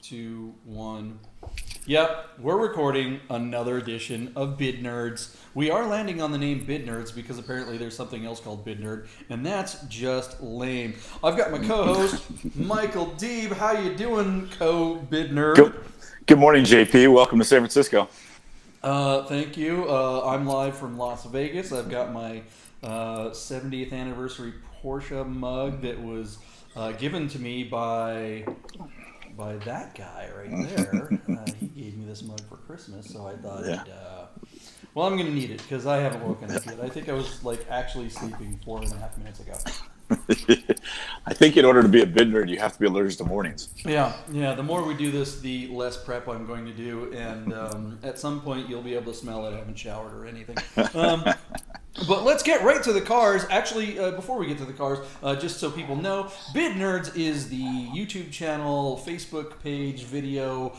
2, 1. Yep, we're recording another edition of Bid Nerds. We are landing on the name Bid Nerds because apparently there's something else called Bid Nerd, and that's just lame. I've got my co-host, Michael Deeb. How you doing, co-Bid Nerd? Good morning, JP. Welcome to San Francisco. Thank you. I'm live from Las Vegas. I've got my 70th anniversary Porsche mug that was given to me by that guy right there. He gave me this mug for Christmas, so I thought, well, I'm going to need it because I haven't woken up yet. I think I was actually sleeping 4.5 minutes ago. I think in order to be a bid nerd, you have to be allergic to mornings. Yeah. The more we do this, the less prep I'm going to do, and at some point you'll be able to smell it. I haven't showered or anything. But let's get right to the cars. Actually, before we get to the cars, just so people know, Bid Nerds is the YouTube channel, Facebook page, video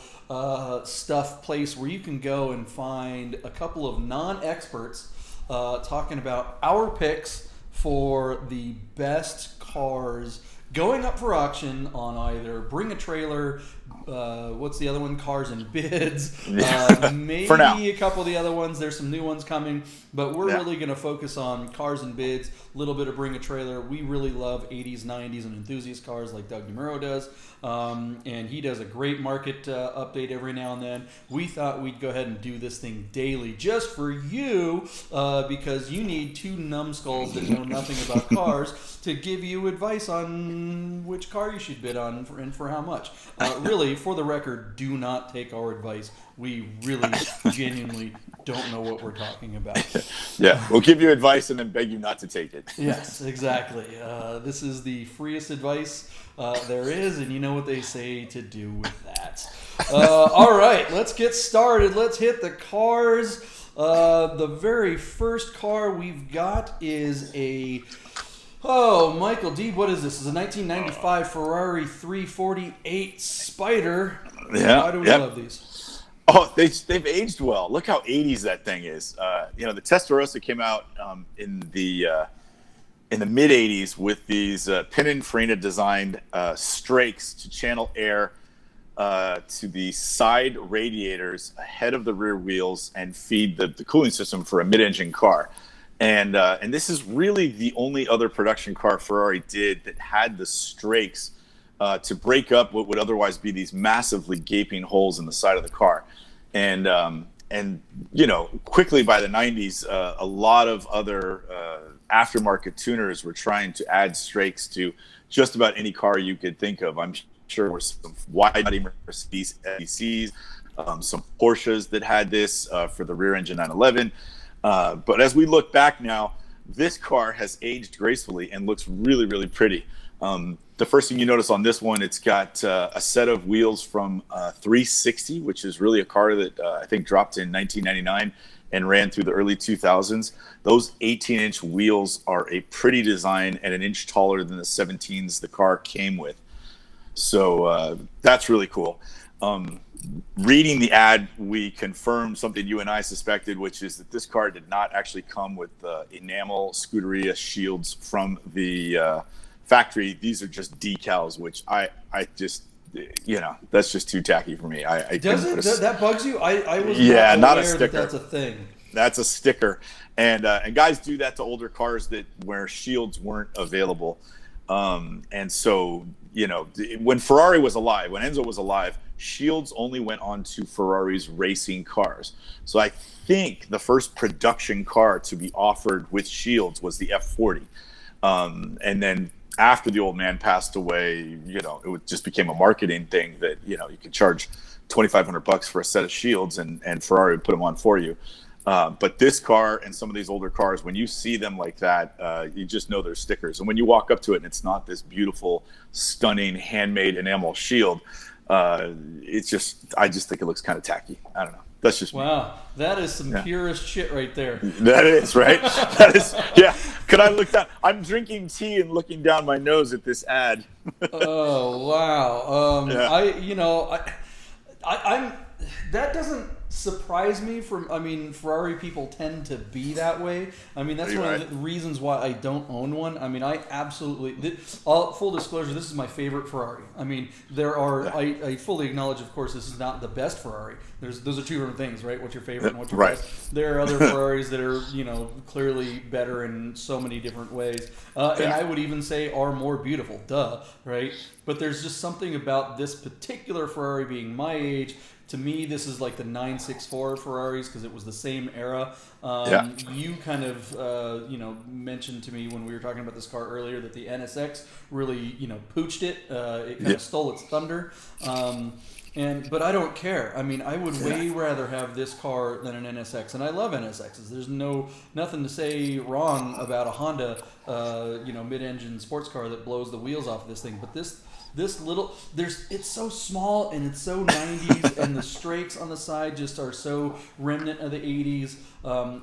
stuff place where you can go and find a couple of non-experts talking about our picks for the best cars going up for auction on either Bring a Trailer, what's the other one? Cars and Bids. Maybe For now. A couple of the other ones. There's some new ones coming, but we're really going to focus on Cars and Bids, a little bit of Bring a Trailer. We really love 80s, 90s, and enthusiast cars like Doug DeMuro does, and he does a great market update every now and then. We thought we'd go ahead and do this thing daily just for you because you need two numbskulls that know nothing about cars to give you advice on which car you should bid on and for how much. Really, for the record, do not take our advice. We really, genuinely don't know what we're talking about. Yeah, we'll give you advice and then beg you not to take it. Yes, exactly. This is the freest advice there is, and you know what they say to do with that. All right, let's get started. Let's hit the cars. The very first car we've got is a... Oh, Michael D, what is this? This is a 1995 Ferrari 348 Spider. Yeah. Why do we love these? Oh, they've aged well. Look how 80s that thing is. The Testarossa came out in the mid 80s with these Pininfarina designed strakes to channel air to the side radiators ahead of the rear wheels and feed the cooling system for a mid-engine car. And this is really the only other production car Ferrari did that had the strakes to break up what would otherwise be these massively gaping holes in the side of the car. And quickly by the 90s, a lot of other aftermarket tuners were trying to add strakes to just about any car you could think of. I'm sure there were some wide-body Mercedes SECs, some Porsches that had this for the rear-engine 911. But as we look back now, this car has aged gracefully and looks really, really pretty. The first thing you notice on this one, it's got a set of wheels from 360, which is really a car that I think dropped in 1999 and ran through the early 2000s. Those 18-inch wheels are a pretty design and an inch taller than the 17s the car came with. So that's really cool. Reading the ad, we confirmed something you and I suspected, which is that this car did not actually come with enamel Scuderia shields from the factory. These are just decals, which I just, that's just too tacky for me. Does it? That bugs you? I was not a aware sticker. that's a thing. That's a sticker. And guys do that to older cars where shields weren't available. And so, when Ferrari was alive, when Enzo was alive, shields only went on to Ferrari's racing cars. So I think the first production car to be offered with shields was the Ep4. And then after the old man passed away, it just became a marketing thing that, you could charge $2,500 for a set of shields and Ferrari would put them on for you. But this car and some of these older cars, when you see them like that, you just know they're stickers. And when you walk up to it and it's not this beautiful, stunning, handmade enamel shield, I just think it looks kind of tacky. I don't know. That's just wow. That is some purist shit right there. That is, right? That is, yeah. Could I look down? I'm drinking tea and looking down my nose at this ad. Oh, wow. I'm that doesn't surprise me Ferrari people tend to be that way. I mean, that's one of the reasons why I don't own one. I mean, I absolutely, full disclosure, this is my favorite Ferrari. I mean, there are, I fully acknowledge, of course, this is not the best Ferrari. Those are two different things, right? What's your favorite and what's your best? There are other Ferraris that are, clearly better in so many different ways. And I would even say are more beautiful, right? But there's just something about this particular Ferrari being my age. To me, this is like the 964 Ferraris because it was the same era. You kind of, mentioned to me when we were talking about this car earlier that the NSX really, pooched it. It kind of stole its thunder. But I don't care. I mean, I would way rather have this car than an NSX, and I love NSXs. There's nothing to say wrong about a Honda, mid-engine sports car that blows the wheels off of this thing. But it's so small and it's so 90s, and the strakes on the side just are so remnant of the 80s.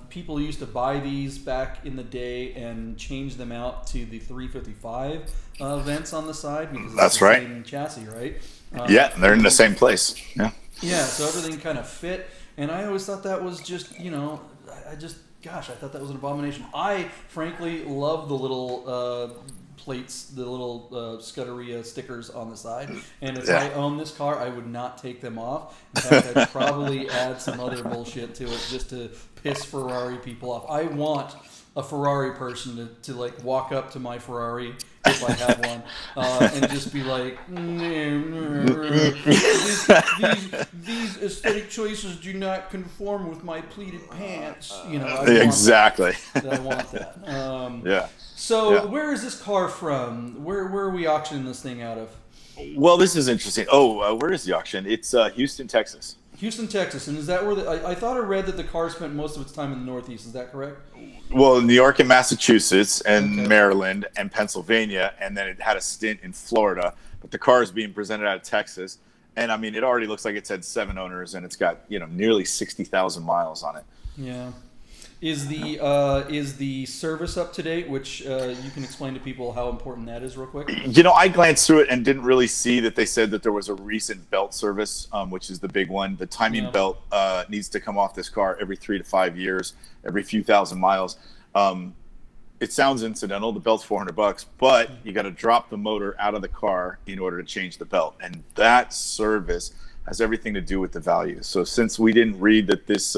People used to buy these back in the day and change them out to the 355 vents on the side because it's the same chassis, right? They're in the same place. Yeah, so everything kind of fit, and I always thought that was just, I thought that was an abomination. I frankly love the little plates, the little Scuderia stickers on the side, and if I own this car, I would not take them off. In fact, I'd probably add some other bullshit to it just to piss Ferrari people off. I want a Ferrari person to like walk up to my Ferrari if I have one and just be like, these aesthetic choices do not conform with my pleated pants. Exactly. I want that. So where is this car from? Where are we auctioning this thing out of? Well, this is interesting. Where is the auction? It's Houston, Texas. Houston, Texas. And is that where I thought I read that the car spent most of its time in the Northeast. Is that correct? Well, New York and Massachusetts and Maryland and Pennsylvania, and then it had a stint in Florida. But the car is being presented out of Texas. And, I mean, it already looks like it's had 7 owners, and it's got, nearly 60,000 miles on it. Yeah. Is the service up to date, which you can explain to people how important that is real quick? I glanced through it and didn't really see that they said that there was a recent belt service, which is the big one. The timing belt needs to come off this car every 3 to 5 years, every few thousand miles. It sounds incidental. The belt's $400, but you got to drop the motor out of the car in order to change the belt. And that service has everything to do with the value. So since we didn't read that this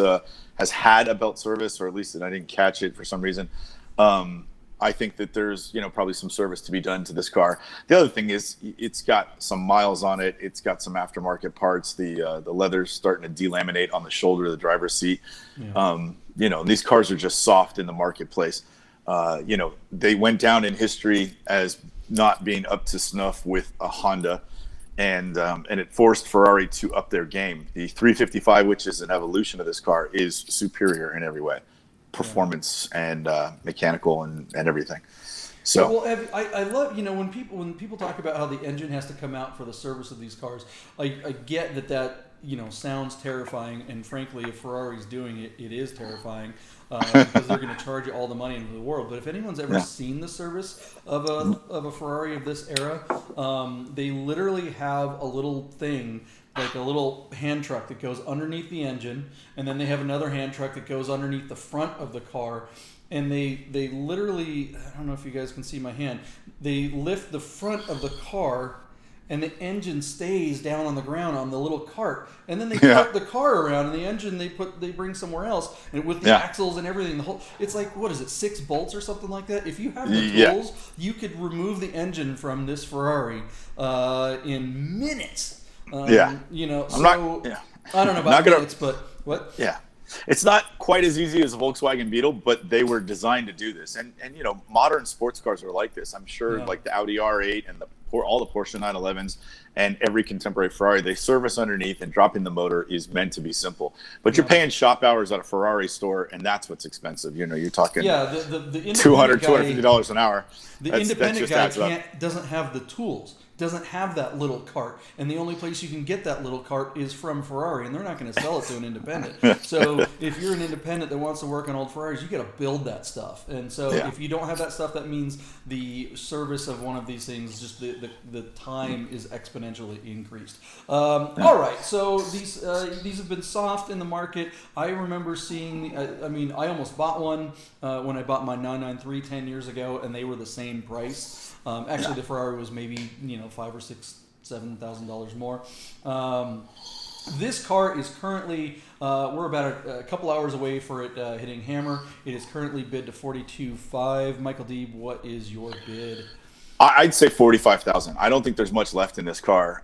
has had a belt service, or at least that I didn't catch it for some reason, I think that there's probably some service to be done to this car. The other thing is it's got some miles on it. It's got some aftermarket parts. The leather's starting to delaminate on the shoulder of the driver's seat. These cars are just soft in the marketplace. They went down in history as not being up to snuff with a Honda. And it forced Ferrari to up their game. The 355, which is an evolution of this car, is superior in every way, performance and mechanical and everything. So, well, I love when people talk about how the engine has to come out for the service of these cars. I get that sounds terrifying, and frankly, if Ferrari's doing it, it is terrifying. Because they're going to charge you all the money in the world. But if anyone's ever seen the service of a Ferrari of this era, they literally have a little thing, like a little hand truck that goes underneath the engine, and then they have another hand truck that goes underneath the front of the car. And they literally, I don't know if you guys can see my hand, they lift the front of the car, and the engine stays down on the ground on the little cart, and then they cart the car around, and the engine they bring somewhere else, and with the axles and everything, it's like, what is it, 6 bolts or something like that? If you have the tools, you could remove the engine from this Ferrari in minutes. I don't know about minutes, but what? Yeah. It's not quite as easy as a Volkswagen Beetle, but they were designed to do this. And modern sports cars are like this. I'm sure like the Audi R8 and all the Porsche 911s and every contemporary Ferrari, they service underneath, and dropping the motor is meant to be simple. But you're paying shop hours at a Ferrari store, and that's what's expensive. You're talking the $200, $250 an hour. The independent guy doesn't have the tools. doesn't have that little cart, and the only place you can get that little cart is from Ferrari, and they're not going to sell it to an independent. So if you're an independent that wants to work on old Ferraris, you got to build that stuff. And so if you don't have that stuff, that means the service of one of these things, just the time is exponentially increased. All right, so these have been soft in the market. I remember seeing, I almost bought one when I bought my 993 10 years ago, and they were the same price. The Ferrari was maybe $5,000 or $7,000 more. This car is currently we're about a couple hours away for it hitting hammer. It is currently bid to $42,500. Michael Deeb, what is your bid? I'd say $45,000. I don't think there's much left in this car.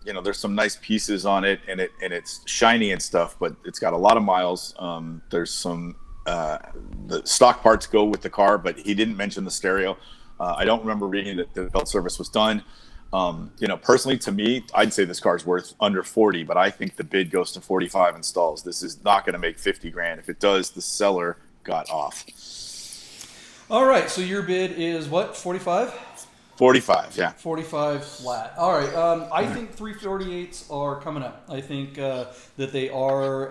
There's some nice pieces on it, and it's shiny and stuff, but it's got a lot of miles. There's some the stock parts go with the car, but he didn't mention the stereo. I don't remember reading that the belt service was done. Personally, to me, I'd say this car is worth under 40, but I think the bid goes to 45 installs. This is not going to make 50 grand. If it does, the seller got off. All right, so your bid is what? 45? 45, yeah. 45 flat. All right. I think 348s are coming up. I think that they are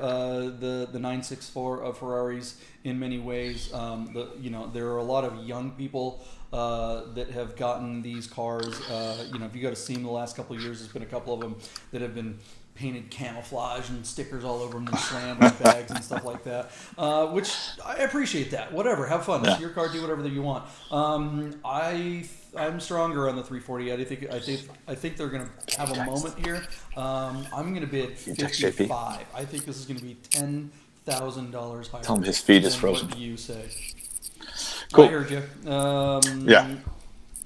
the 964 of Ferraris in many ways. There are a lot of young people that have gotten these cars. If you go to see them the last couple of years, there's been a couple of them that have been painted camouflage and stickers all over them and slammed with bags and stuff like that, which I appreciate that. Whatever, have fun. It's your car, do whatever that you want. I'm stronger on the 348. I think they're going to have a moment here. I'm going to bid 55. I think this is going to be $10,000 higher. Tell him his feed is frozen. What you say? Cool. I heard you. Yeah.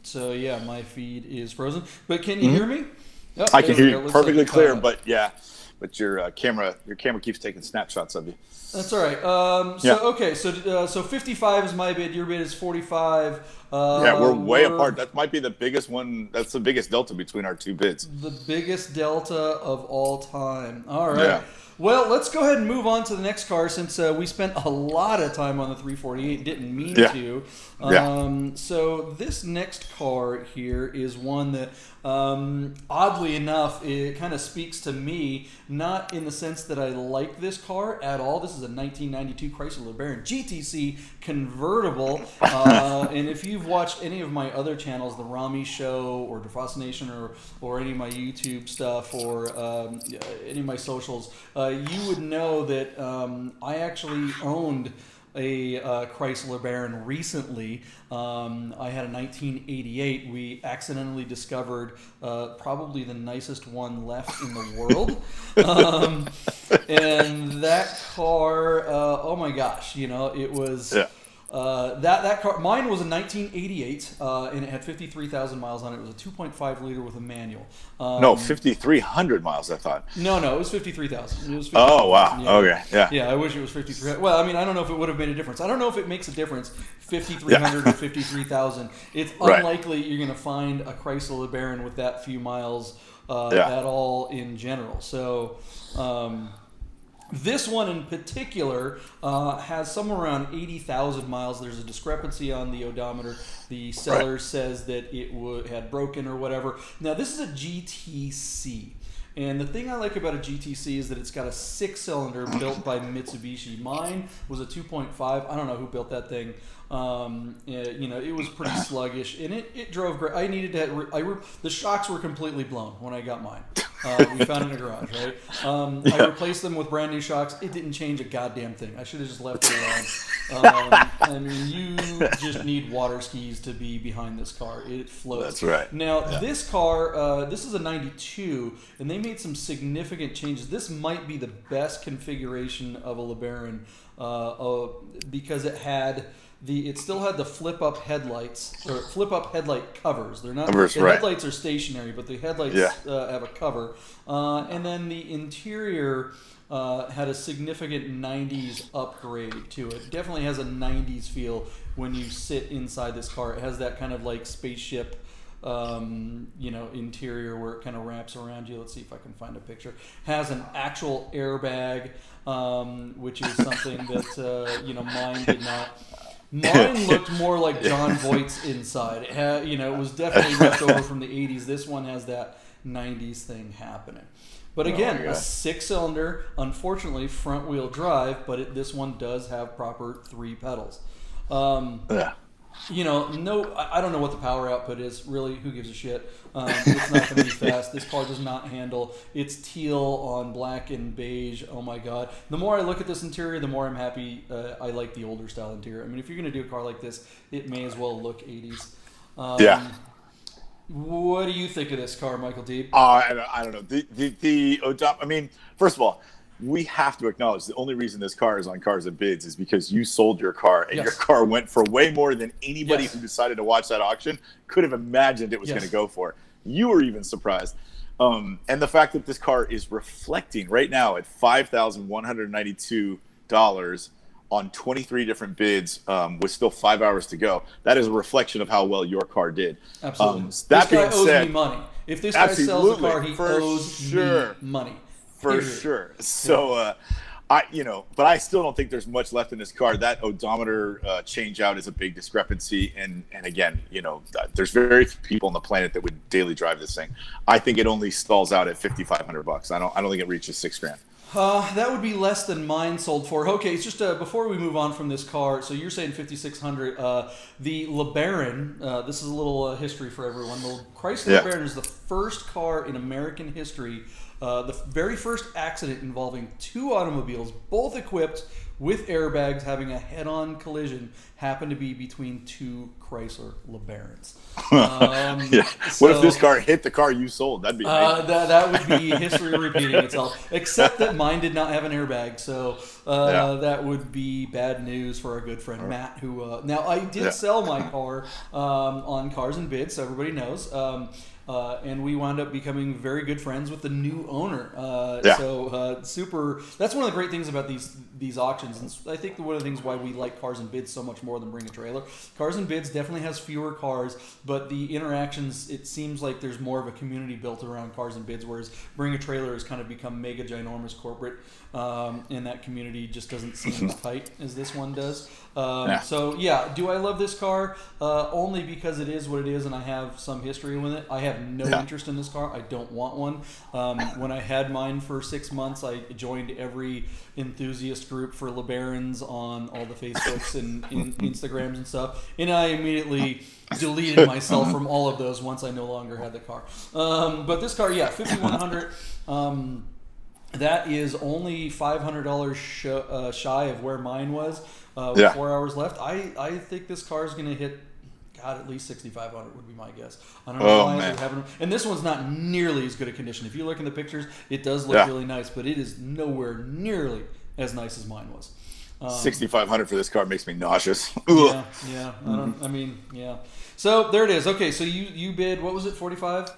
So yeah, my feed is frozen. But can you hear me? Oh, I can hear you perfectly clear, but your camera keeps taking snapshots of you. That's all right. So 55 is my bid. Your bid is 45. We're way apart. That might be the biggest one. That's the biggest delta between our two bids. The biggest delta of all time. All right. Yeah. Well, let's go ahead and move on to the next car since we spent a lot of time on the 348. Didn't mean to. So this next car here is one that, oddly enough, it kind of speaks to me, not in the sense that I like this car at all. This is a 1992 Chrysler LeBaron GTC convertible. And if you've watched any of my other channels, The Rami Show or DeFrost Nation or any of my YouTube stuff or any of my socials, you would know that I actually owned a Chrysler LeBaron recently. I had a 1988. We accidentally discovered probably the nicest one left in the world. And that car, oh my gosh, it was... Yeah. That car, mine was a 1988, and it had 53,000 miles on it. It was a 2.5 liter with a manual. No, 5,300 miles, I thought. No, it was 53,000. It was 53,000. Oh, wow. Yeah. Okay, yeah. Yeah, I wish it was 53. Well, I don't know if it would have made a difference. I don't know if it makes a difference, 5,300 or 53,000. It's unlikely you're going to find a Chrysler LeBaron with that few miles at all in general. So... this one in particular has somewhere around 80,000 miles. There's a discrepancy on the odometer. The seller says that it had broken or whatever. Now, this is a GTC. And the thing I like about a GTC is that it's got a 6-cylinder built by Mitsubishi. Mine was a 2.5. I don't know who built that thing. It was pretty sluggish, and it drove great. I needed to. The shocks were completely blown when I got mine. We found it in a garage, right? I replaced them with brand new shocks. It didn't change a goddamn thing. I should have just left it alone. You just need water skis to be behind this car. It floats. That's right. Now, this car, this is a 92, and they made some significant changes. This might be the best configuration of a LeBaron because it still had the flip-up headlights or flip-up headlight covers. They're not. Headlights are stationary, but the headlights have a cover. And then the interior had a significant 90s upgrade to it. Definitely has a 90s feel when you sit inside this car. It has that kind of like spaceship, interior where it kind of wraps around you. Let's see if I can find a picture. Has an actual airbag, which is something that mine did not. Mine looked more like John Voight's inside. It had, it was definitely left over from the 80s. This one has that 90s thing happening. But again, a 6-cylinder, unfortunately front-wheel drive, but this one does have proper 3 pedals. Yeah. No, I don't know what the power output is. Really, who gives a shit? It's not going to be fast. This car does not handle. It's teal on black and beige. Oh my god! The more I look at this interior, the more I'm happy. I like the older style interior. I mean, if you're going to do a car like this, it may as well look 80s. Yeah. What do you think of this car, Michael Deeb? I don't know. I mean, first of all, we have to acknowledge the only reason this car is on Cars and Bids is because you sold your car, and your car went for way more than anybody who decided to watch that auction could have imagined it was going to go for. You were even surprised. And the fact that this car is reflecting right now at $5,192 on 23 different bids with still 5 hours to go, that is a reflection of how well your car did. Absolutely. That this guy being owes said, me money. If this guy sells a car, he owes me money. For sure. So, but I still don't think there's much left in this car. That odometer change out is a big discrepancy. And again, there's very few people on the planet that would daily drive this thing. I think it only stalls out at $5,500. I don't think it reaches $6,000. That would be less than mine sold for. Okay, it's just before we move on from this car, so you're saying $5,600. The LeBaron, this is a little history for everyone. The Chrysler LeBaron is the first car in American history, the very first accident involving 2 automobiles, both equipped with airbags, having a head-on collision, happened to be between 2 Chrysler LeBarons. What if this car hit the car you sold? That'd be amazing. That would be history repeating itself. Except that mine did not have an airbag, so that would be bad news for our good friend Matt. Who now I did sell my car on Cars and Bids, so everybody knows. And we wound up becoming very good friends with the new owner. Super. That's one of the great things about these auctions. And I think one of the things why we like Cars and Bids so much more than Bring a Trailer. Cars and Bids definitely has fewer cars, but the interactions, it seems like there's more of a community built around Cars and Bids, whereas Bring a Trailer has kind of become mega ginormous corporate, and that community just doesn't seem as tight as this one does. So do I love this car? Only because it is what it is, and I have some history with it. I have no interest in this car. I don't want one. When I had mine for 6 months, I joined every enthusiast group for LeBarons on all the Facebooks and Instagrams and stuff, and I immediately deleted myself from all of those once I no longer had the car. But this car, $5,100. That is only $500 shy of where mine was. With 4 hours left, I think this car is going to hit, at least $6,500 would be my guess. I don't know why they haven't. And this one's not nearly as good a condition. If you look in the pictures, it does look really nice, but it is nowhere nearly as nice as mine was. $6,500 for this car makes me nauseous. So there it is. Okay, so you bid, what was it, 45?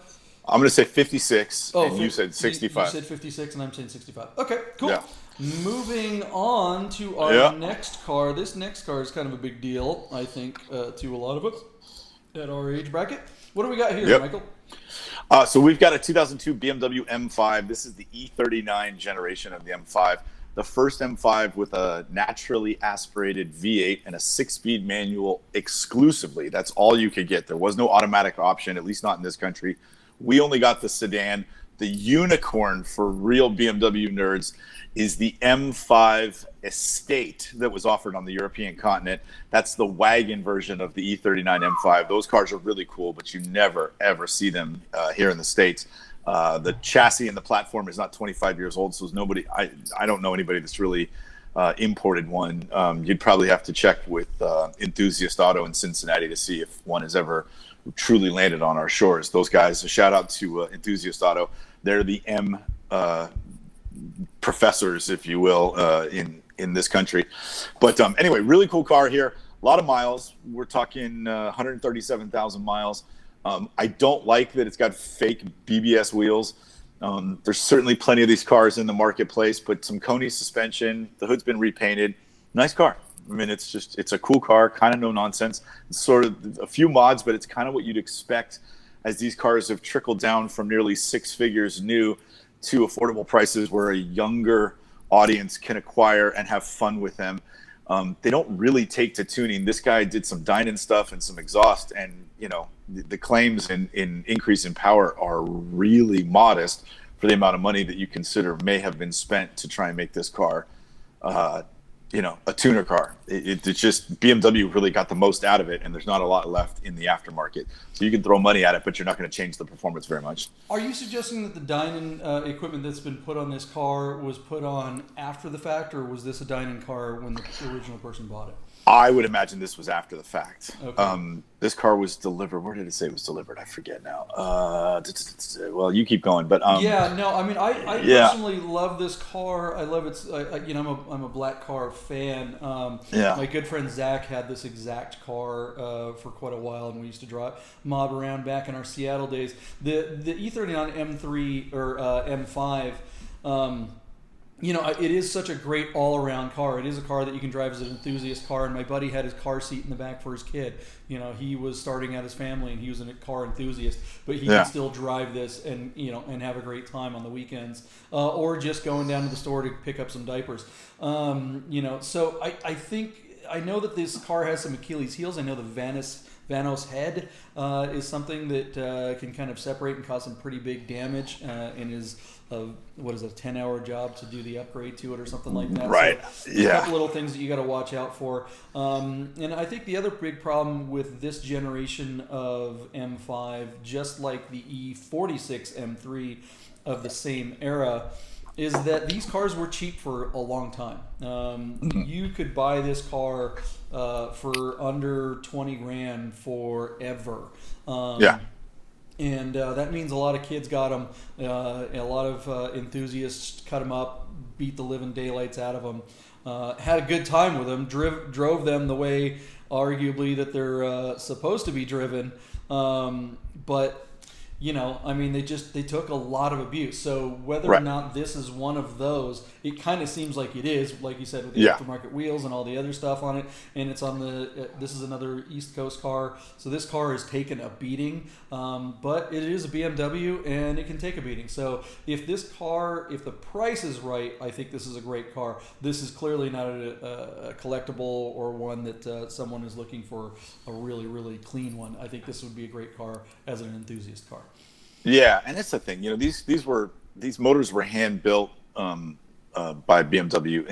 I'm going to say 56, and you said 65. You said 56, and I'm saying 65. Okay, cool. Yeah. Moving on to our next car. This next car is kind of a big deal, I think, to a lot of us at our age bracket. What do we got here, Michael? So we've got a 2002 BMW M5. This is the E39 generation of the M5. The first M5 with a naturally aspirated V8 and a 6-speed manual exclusively. That's all you could get. There was no automatic option, at least not in this country. We only got the sedan. The unicorn for real BMW nerds is the M5 Estate that was offered on the European continent. That's the wagon version of the E39 M5. Those cars are really cool, but you never, ever see them here in the States. The chassis and the platform is not 25 years old, so nobody. I don't know anybody that's really imported one. You'd probably have to check with Enthusiast Auto in Cincinnati to see if one has ever truly landed on our shores. Those guys, a shout out to Enthusiast Auto. They're the M professors, if you will, in this country. But anyway, really cool car here. A lot of miles. We're talking 137,000 miles. I don't like that it's got fake BBS wheels. There's certainly plenty of these cars in the marketplace, but some Coney suspension. The hood's been repainted. Nice car. I mean, it's a cool car, kind of no nonsense. It's sort of a few mods, but it's kind of what you'd expect as these cars have trickled down from nearly 6 figures new to affordable prices where a younger audience can acquire and have fun with them. They don't really take to tuning. This guy did some dyno stuff and some exhaust, and the claims in increase in power are really modest for the amount of money that you consider may have been spent to try and make this car a tuner car. It's just BMW really got the most out of it, and there's not a lot left in the aftermarket. So you can throw money at it, but you're not going to change the performance very much. Are you suggesting that the Dynon equipment that's been put on this car was put on after the fact, or was this a Dynon car when the original person bought it? I would imagine this was after the fact. Okay. This car was delivered. Where did it say it was delivered? I forget now. Well, you keep going, but yeah, no, I mean, I personally love this car. I love its. I'm a black car fan. My good friend Zach had this exact car for quite a while, and we used to mob around back in our Seattle days. The E39 M3 or M5. It is such a great all-around car. It is a car that you can drive as an enthusiast car, and my buddy had his car seat in the back for his kid. He was starting out his family, and he was a car enthusiast, but he could still drive this and have a great time on the weekends, or just going down to the store to pick up some diapers. So I think I know that this car has some Achilles heels. I know the Vanos head is something that can kind of separate and cause some pretty big damage, and is a 10-hour job to do the upgrade to it or something like that. Right. So a couple little things that you got to watch out for. And I think the other big problem with this generation of M5, just like the E46 M3 of the same era, is that these cars were cheap for a long time. You could buy this car for under 20 grand forever. And that means a lot of kids got them. A lot of enthusiasts cut them up, beat the living daylights out of them, had a good time with them, drove them the way, arguably, that they're supposed to be driven. But they took a lot of abuse. So whether or not this is one of those, it kind of seems like it is, like you said, with the aftermarket wheels and all the other stuff on it. And it's on this is another East Coast car. So this car has taken a beating, but it is a BMW and it can take a beating. So if the price is right, I think this is a great car. This is clearly not a collectible or one that someone is looking for a really, really clean one. I think this would be a great car as an enthusiast car. Yeah, and that's the thing. These motors were hand built by BMW,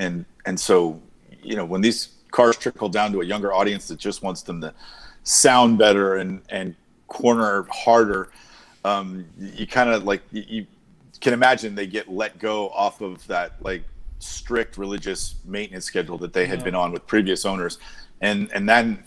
and so when these cars trickle down to a younger audience that just wants them to sound better and corner harder, you kind of you can imagine they get let go off of that strict religious maintenance schedule that they had been on with previous owners. And then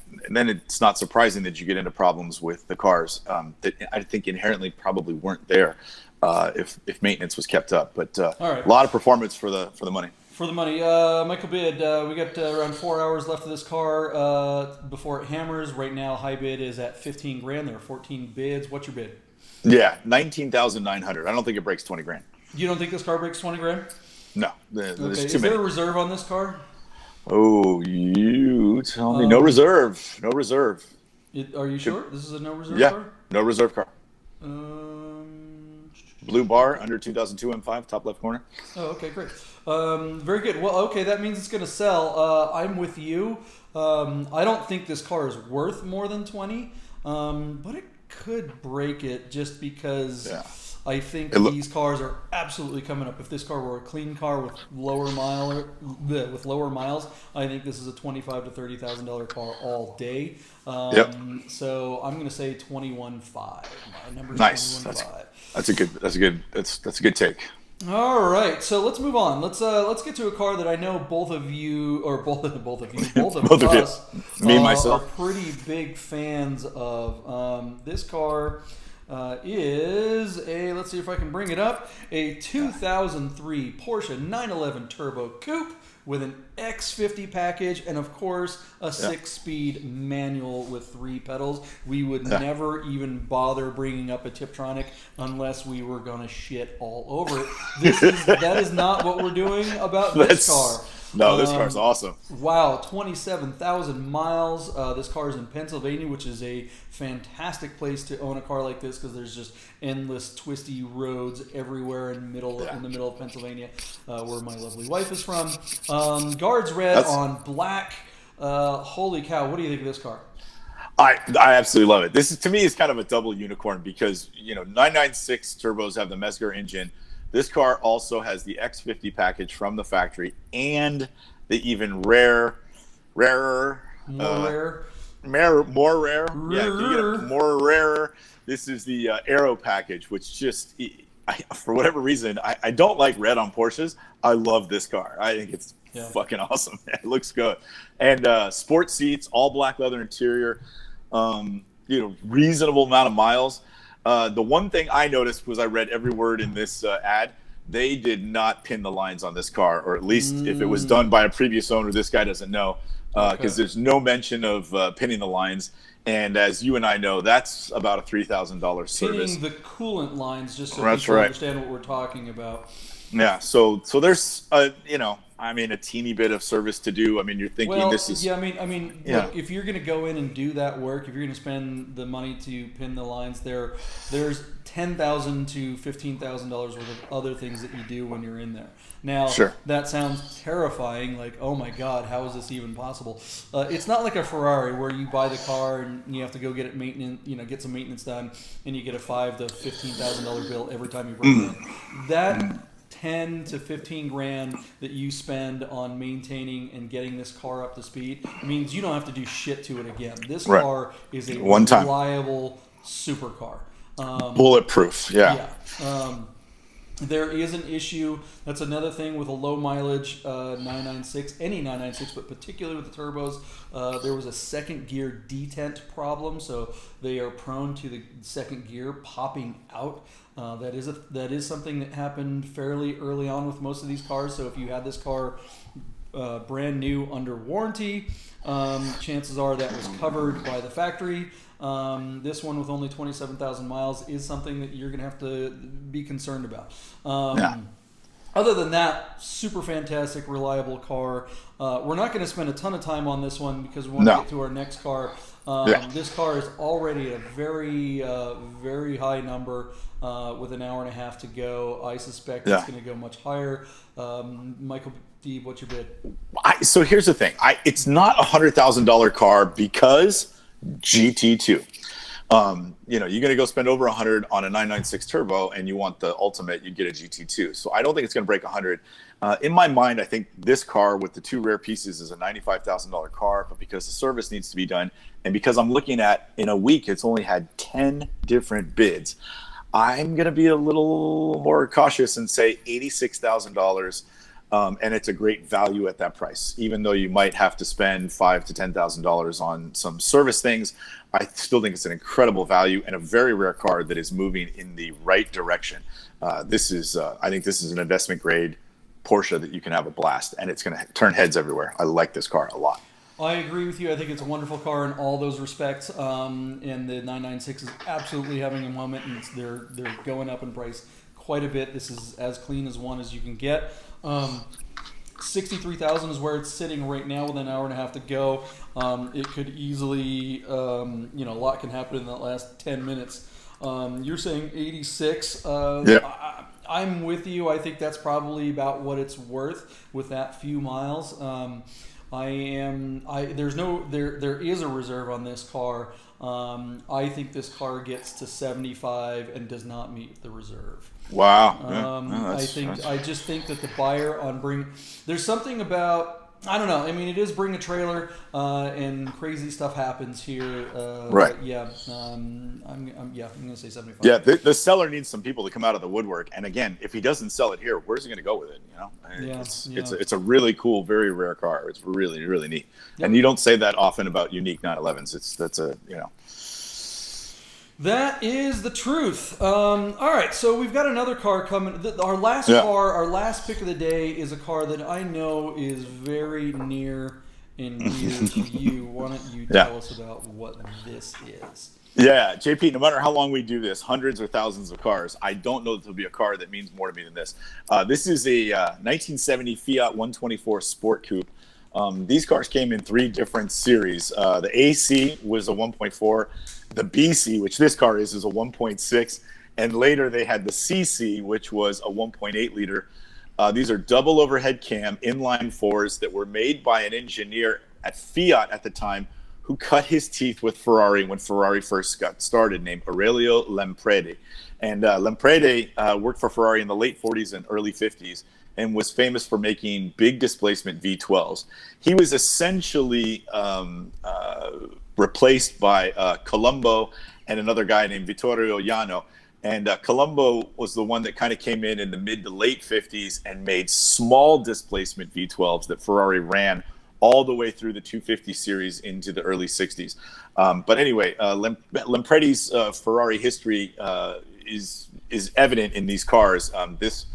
it's not surprising that you get into problems with the cars that I think inherently probably weren't there if maintenance was kept up. But a lot of performance for the money. For the money, Michael bid. We got around 4 hours left of this car before it hammers. Right now, high bid is at 15 grand. There are 14 bids. What's your bid? Yeah, 19,900. I don't think it breaks 20 grand. You don't think this car breaks 20 grand? No, there's too many. Is there a reserve on this car? Oh, you tell me. No reserve. No reserve. Are you sure? This is a no reserve car? Yeah, no reserve car. Blue bar under 2002 M5, top left corner. Oh, okay, great. Very good. Well, okay, that means it's going to sell. I'm with you. I don't think this car is worth more than 20, but it could break it just because... Yeah. I think these cars are absolutely coming up. If this car were a clean car with lower miles, I think this is a $25,000 to $30,000 car all day. So I'm going to say 21.5. My number's nice. 21.5. That's a good take. All right, so let's move on. Let's get to a car that I know both of us, myself, are pretty big fans of. This car. Is let's see if I can bring it up, a 2003 Porsche 911 Turbo Coupe with an X50 package and, of course, a 6-speed manual with 3 pedals. We would never even bother bringing up a Tiptronic unless we were going to shit all over it. That is not what we're doing about this car. No, this car's awesome. Wow, 27,000 miles. This car is in Pennsylvania, which is a fantastic place to own a car like this because there's just endless twisty roads everywhere in the middle of Pennsylvania, where my lovely wife is from. Guards red on black. Holy cow! What do you think of this car? I absolutely love it. This is, to me, is kind of a double unicorn because 996 turbos have the Mesger engine. This car also has the X50 package from the factory and the even rarer, more rare. This is the Aero package, which just, for whatever reason, I don't like red on Porsches. I love this car. I think it's fucking awesome. It looks good. And sport seats, all black leather interior, reasonable amount of miles. The one thing I noticed was I read every word in this ad. They did not pin the lines on this car, or at least if it was done by a previous owner, this guy doesn't know, because there's no mention of pinning the lines. And as you and I know, that's about a $3,000 service. Pinning the coolant lines, just so people understand what we're talking about. Yeah, so there's a teeny bit of service to do. I mean, you're thinking this is look, if you're going to go in and do that work, if you're going to spend the money to pin the lines, there's $10,000 to $15,000 worth of other things that you do when you're in there. Now, that sounds terrifying. Like, oh my God, how is this even possible? It's not like a Ferrari where you buy the car and you have to go get it get some maintenance done, and you get a $5,000 to $15,000 bill every time you bring it in. That 10 to 15 grand that you spend on maintaining and getting this car up to speed means you don't have to do shit to it again. This car is a reliable supercar. Bulletproof. There is an issue. That's another thing with a low mileage 996, any 996, but particularly with the turbos. There was a second gear detent problem, so they are prone to the second gear popping out. That is something that happened fairly early on with most of these cars. So if you had this car brand new under warranty, chances are that was covered by the factory. This one with only 27,000 miles is something that you're going to have to be concerned about. Other than that, super fantastic, reliable car. We're not going to spend a ton of time on this one because we want to get to our next car. This car is already at a very, very high number with an hour and a half to go. I suspect it's going to go much higher. Michael Deeb, what's your bid? So here's the thing. It's not a $100,000 car because GT2. You're going to go spend over 100 on a 996 turbo and you want the ultimate, you get a GT2. So I don't think it's going to break 100. In my mind, I think this car with the two rare pieces is a $95,000 car, but because the service needs to be done and because I'm looking at in a week, it's only had 10 different bids. I'm going to be a little more cautious and say $86,000. And it's a great value at that price. Even though you might have to spend $5,000 to $10,000 on some service things, I still think it's an incredible value and a very rare car that is moving in the right direction. I think this is an investment grade Porsche that you can have a blast, and it's going to turn heads everywhere. I like this car a lot. I agree with you. I think it's a wonderful car in all those respects. And the 996 is absolutely having a moment, and they're going up in price quite a bit. This is as clean as one as you can get. 63,000 is where it's sitting right now with an hour and a half to go. It could easily, a lot can happen in that last 10 minutes. You're saying 86. I'm with you. I think that's probably about what it's worth with that few miles. There is a reserve on this car. I think this car gets to 75 and does not meet the reserve. Wow. I just think that the buyer there's something about, I don't know. I mean, it is bring a trailer, and crazy stuff happens here. Right. I'm going to say 75. Yeah, the seller needs some people to come out of the woodwork. And again, if he doesn't sell it here, where's he going to go with it? It's a really cool, very rare car. It's really, really neat. Yep. And you don't say that often about unique 911s. That is the truth. All right, so we've got another car coming. Our last pick of the day is a car that I know is very near and dear to you. Why don't you tell us about what this is? Yeah, JP, no matter how long we do this, hundreds or thousands of cars, I don't know that there'll be a car that means more to me than this. This is a 1970 Fiat 124 Sport Coupe. These cars came in three different series. The AC was a 1.4, the BC, which this car is a 1.6, and later they had the CC, which was a 1.8 liter. These are double overhead cam inline fours that were made by an engineer at Fiat at the time who cut his teeth with Ferrari when Ferrari first got started, named Aurelio Lampredi. And Lampredi worked for Ferrari in the late 40s and early 50s and was famous for making big displacement V12s. He was essentially replaced by Colombo and another guy named Vittorio Jano. And Colombo was the one that kind of came in the mid to late 50s and made small displacement V12s that Ferrari ran all the way through the 250 series into the early 60s. But anyway, Lampredi's Ferrari history is evident in these cars. This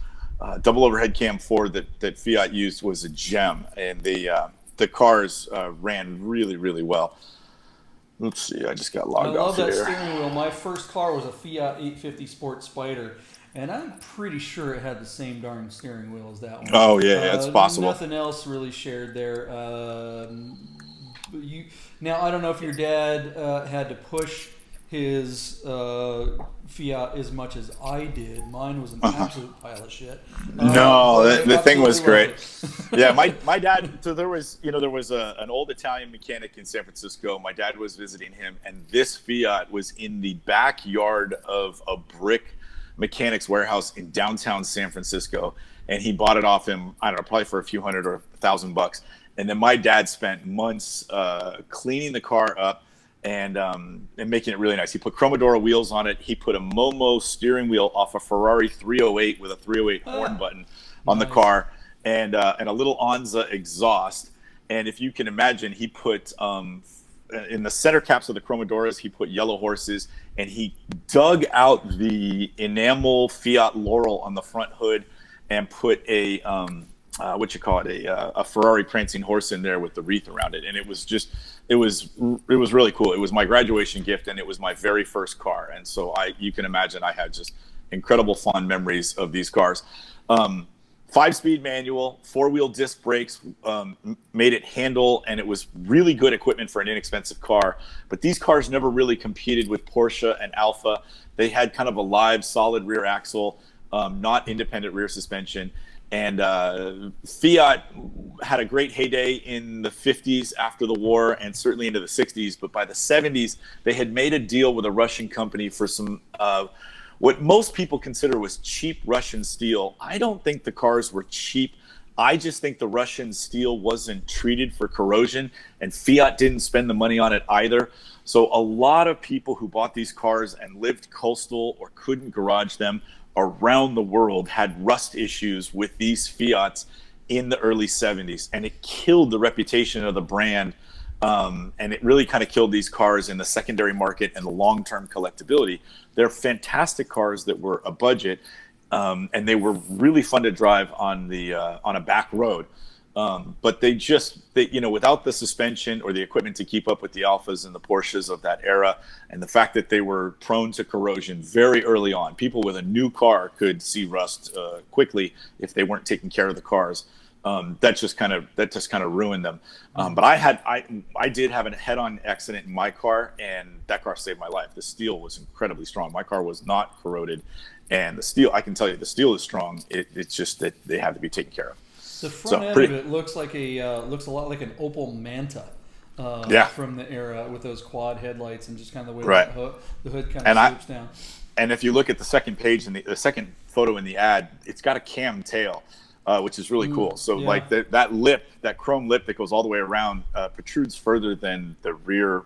double overhead cam Ford that Fiat used was a gem, and the cars ran really, really well. Let's see, I just got logged off here. I love that steering wheel. My first car was a Fiat 850 Sport Spider, and I'm pretty sure it had the same darn steering wheel as that one. Oh, yeah, it's possible. Nothing else really shared there. Now, I don't know if your dad had to push his Fiat as much as I did. Mine was an absolute pile of shit. No, the thing was great. Yeah, my dad. So there was an old Italian mechanic in San Francisco. My dad was visiting him, and this Fiat was in the backyard of a brick mechanics warehouse in downtown San Francisco, and he bought it off him. I don't know, probably for a few hundred or $1,000. And then my dad spent months cleaning the car up and making it really nice. He put Cromodoro wheels on it. He put a Momo steering wheel off a Ferrari 308 with a 308 horn button on the car, and a little Onza exhaust. And if you can imagine, he put in the center caps of the Chromodoras, he put yellow horses, and he dug out the enamel Fiat Laurel on the front hood and put a a Ferrari prancing horse in there with the wreath around it. And it was really cool. It was my graduation gift, and it was my very first car. And so you can imagine I had just incredible fond memories of these cars. 5-speed manual, 4-wheel disc brakes, made it handle, and it was really good equipment for an inexpensive car. But these cars never really competed with Porsche and Alfa. They had kind of a live, solid rear axle, not independent rear suspension. And Fiat had a great heyday in the 50s after the war, and certainly into the 60s. But by the 70s, they had made a deal with a Russian company for some what most people consider was cheap Russian steel. I don't think the cars were cheap. I just think the Russian steel wasn't treated for corrosion, and Fiat didn't spend the money on it either. So a lot of people who bought these cars and lived coastal or couldn't garage them around the world had rust issues with these Fiats in the early 70s, and it killed the reputation of the brand. And it really kind of killed these cars in the secondary market and the long-term collectability. They're fantastic cars that were a budget, and they were really fun to drive on a back road. But they without the suspension or the equipment to keep up with the Alphas and the Porsches of that era, and the fact that they were prone to corrosion very early on, people with a new car could see rust quickly if they weren't taking care of the cars. That just kind of ruined them. But I did have a head-on accident in my car, and that car saved my life. The steel was incredibly strong. My car was not corroded, and the steel, I can tell you, the steel is strong. It's just that they had to be taken care of. The front end of it looks a lot like an Opel Manta from the era, with those quad headlights and just kind of the way the hood kind of swoops down. And if you look at the second page and the second photo in the ad, it's got a cam tail. Which is really cool. So like that lip, that chrome lip that goes all the way around, protrudes further than the rear,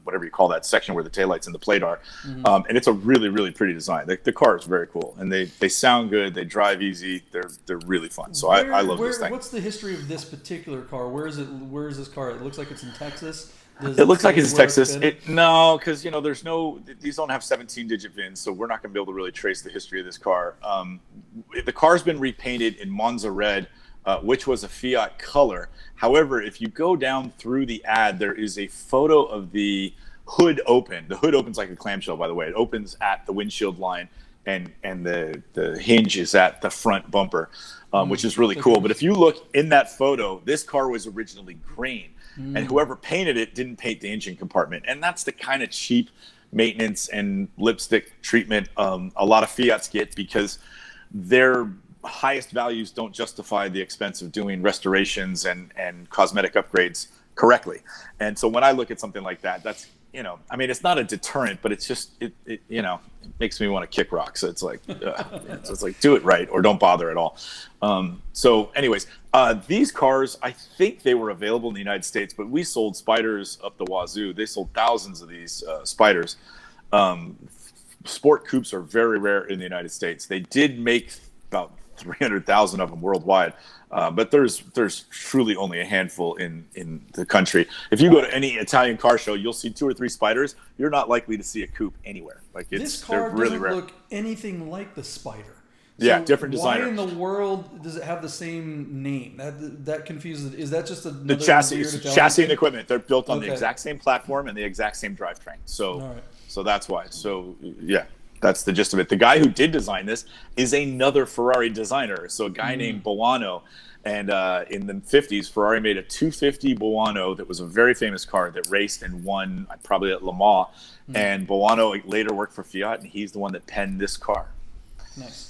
whatever you call that section where the taillights and the plate are. And it's a really, really pretty design. The car is very cool, and they sound good. They drive easy. They're really fun. So I love this thing. What's the history of this particular car? Where is this car? It looks like it's in Texas. It looks like it's Texas. No, because these don't have 17-digit VINs, so we're not going to be able to really trace the history of this car. The car's been repainted in Monza red, which was a Fiat color. However, if you go down through the ad, there is a photo of the hood open. The hood opens like a clamshell, by the way. It opens at the windshield line, and the hinge is at the front bumper, which is really cool. But if you look in that photo, this car was originally green, and whoever painted it didn't paint the engine compartment. And that's the kind of cheap maintenance and lipstick treatment a lot of Fiats get, because their highest values don't justify the expense of doing restorations and cosmetic upgrades correctly. And so when I look at something like that, that's, I mean, it's not a deterrent, but it's just, it makes me want to kick rocks. So it's like, it's like, do it right or don't bother at all. So anyways, these cars, I think they were available in the United States, but we sold Spyders up the wazoo. They sold thousands of these Spyders. Sport coupes are very rare in the United States. They did make about 300,000 of them worldwide. But there's truly only a handful in the country. If you go to any Italian car show, you'll see 2 or 3 Spyders. You're not likely to see a coupe anywhere. Like this car really doesn't look anything like the Spider. So yeah, different designer. Why in the world does it have the same name? That confuses. Is that just the chassis and equipment? They're built on the exact same platform and the exact same drivetrain. So so that's why. So yeah. That's the gist of it. The guy who did design this is another Ferrari designer. So a guy named Buono. And in the 50s, Ferrari made a 250 Buono that was a very famous car that raced and won probably at Le Mans. And Buono later worked for Fiat, and he's the one that penned this car. Nice.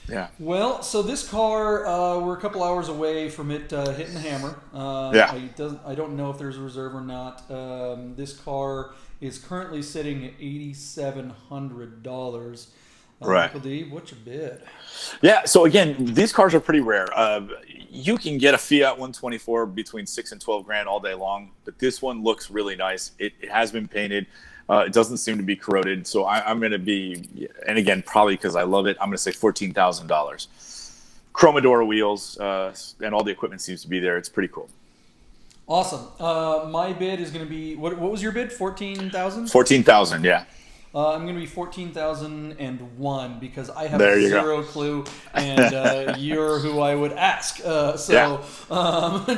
Yeah. Well, so this car, we're a couple hours away from it hitting the hammer. I don't know if there's a reserve or not. This car is currently sitting at $8,700. Right. Michael D, what's your bid? Yeah, so again, these cars are pretty rare. You can get a Fiat 124 between $6,000 and $12,000 all day long, but this one looks really nice. It has been painted. It doesn't seem to be corroded. So I'm going to be, and again, probably because I love it, I'm going to say $14,000. Chromadora wheels, and all the equipment seems to be there. It's pretty cool. Awesome. My bid is going to be, what was your bid? $14,000? $14,000, yeah. I'm going to be 14,001 because I have zero clue, and you're who I would ask.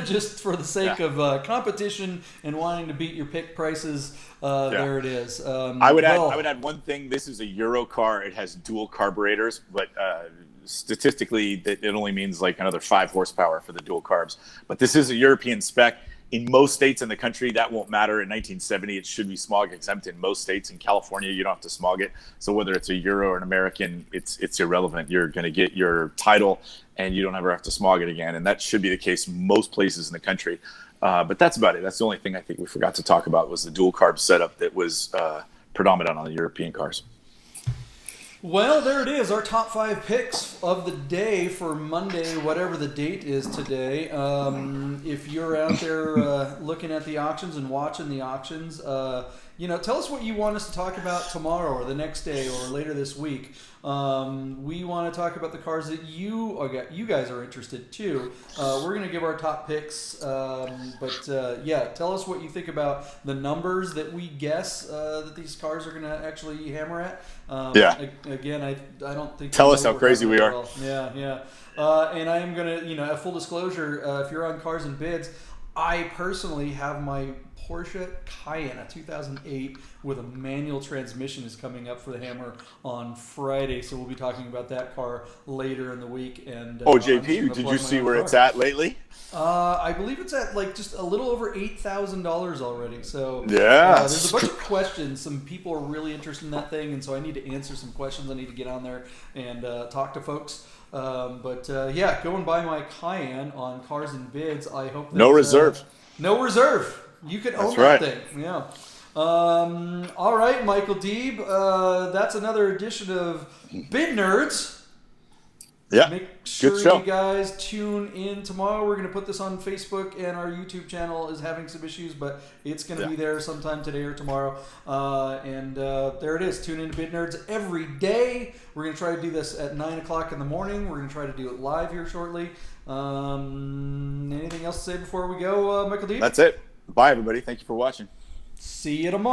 Just for the sake of competition and wanting to beat your pick prices, there it is. I would add one thing. This is a Euro car. It has dual carburetors, but statistically, it only means like another 5 horsepower for the dual carbs. But this is a European spec. In most states in the country, that won't matter. In 1970, it should be smog exempt in most states. In California, you don't have to smog it. So whether it's a Euro or an American, it's irrelevant. You're going to get your title, and you don't ever have to smog it again. And that should be the case most places in the country. But that's about it. That's the only thing I think we forgot to talk about was the dual carb setup that was predominant on the European cars. Well, there it is, our top 5 picks of the day for Monday, whatever the date is today. If you're out there looking at the auctions and watching the auctions, tell us what you want us to talk about tomorrow or the next day or later this week. We want to talk about the cars that you guys are interested too. We're going to give our top picks, but tell us what you think about the numbers that we guess that these cars are going to actually hammer at. Again, I don't think. Tell us how crazy we are. Well. Yeah. And I am going to, a full disclosure, if you're on Cars and Bids, I personally have my Porsche Cayenne, a 2008 with a manual transmission is coming up for the hammer on Friday, so we'll be talking about that car later in the week. And JP, did you see where it's at lately? I believe it's at like just a little over $8,000 already. So there's a bunch of questions. Some people are really interested in that thing, and so I need to answer some questions. I need to get on there and talk to folks. Go and buy my Cayenne on Cars and Bids. I hope that, no reserve. No reserve. You could own that thing. Yeah. All right, Michael Deeb. That's another edition of Bid Nerds. Yeah. Make sure you guys tune in tomorrow. We're going to put this on Facebook, and our YouTube channel is having some issues, but it's going to be there sometime today or tomorrow. There it is. Tune in to Bid Nerds every day. We're going to try to do this at 9 o'clock in the morning. We're going to try to do it live here shortly. Anything else to say before we go, Michael Deeb? That's it. Bye, everybody. Thank you for watching. See you tomorrow.